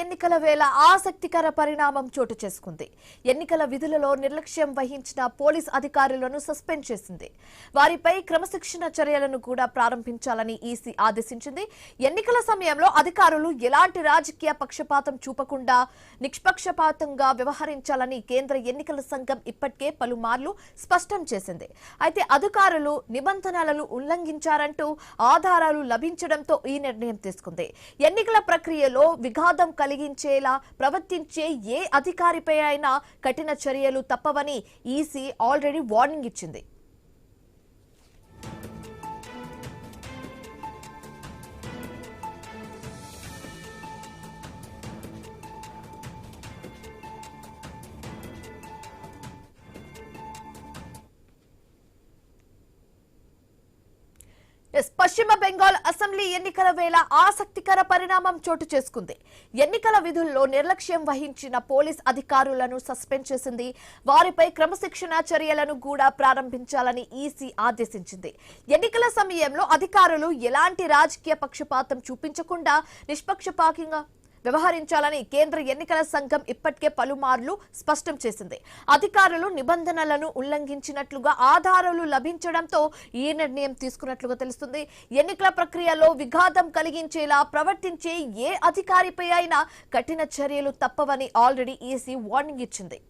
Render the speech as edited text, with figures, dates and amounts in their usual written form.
ఎన్నికల వేళ ఆసక్తికర పరిణామం చోటు చేసుకుంది. ఎన్నికల విధులలో నిర్లక్ష్యం వహించిన పోలీస్ అధికారులను సస్పెండ్ చేసింది. వారిపై క్రమశిక్షణ చర్యలను కూడా ప్రారంభించాలని ఈసీ ఆదేశించింది. ఎన్నికల సమయంలో అధికారులు ఎలాంటి రాజకీయ పక్షపాతం చూపకుండా నిష్పక్షపాతంగా వ్యవహరించాలని కేంద్ర ఎన్నికల సంఘం ఇప్పటికే పలుమార్లు స్పష్టం చేసింది. అయితే అధికారులు నిబంధనలను ఉల్లంఘించారంటూ ఆధారాలు లభించడంతో ఈ నిర్ణయం తీసుకుంది. ఎన్నికల ప్రక్రియలో విఘాతం కలిగించేలా ప్రవర్తించే ఏ అధికారిపై అయినా కఠిన చర్యలు తప్పవని ఈసీ ఆల్రెడీ వార్నింగ్ ఇచ్చింది. పశ్చిమ బెంగాల్ అసెంబ్లీ ఎన్నికల వేళ ఆసక్తికర పరిణామం చోటు చేసుకుంది. ఎన్నికల విధుల్లో నిర్లక్ష్యం వహించిన పోలీస్ అధికారులను సస్పెండ్ చేసింది. వారిపై క్రమశిక్షణ చర్యలను కూడా ప్రారంభించాలని ఈసీ ఆదేశించింది. ఎన్నికల సమయంలో అధికారులు ఎలాంటి రాజకీయ పక్షపాతం చూపించకుండా నిష్పక్షపాతంగా వ్యవహరించాలని కేంద్ర ఎన్నికల సంఘం ఇప్పటికే పలుమార్లు స్పష్టం చేసింది. అధికారులు నిబంధనలను ఉల్లంఘించినట్లుగా ఆధారాలు లభించడంతో ఈ నిర్ణయం తీసుకున్నట్లుగా తెలుస్తుంది. ఎన్నికల ప్రక్రియలో విఘాతం కలిగించేలా ప్రవర్తించే ఏ అధికారిపై అయినా కఠిన చర్యలు తప్పవని ఆల్రెడీ ఈసీ వార్నింగ్ ఇచ్చింది.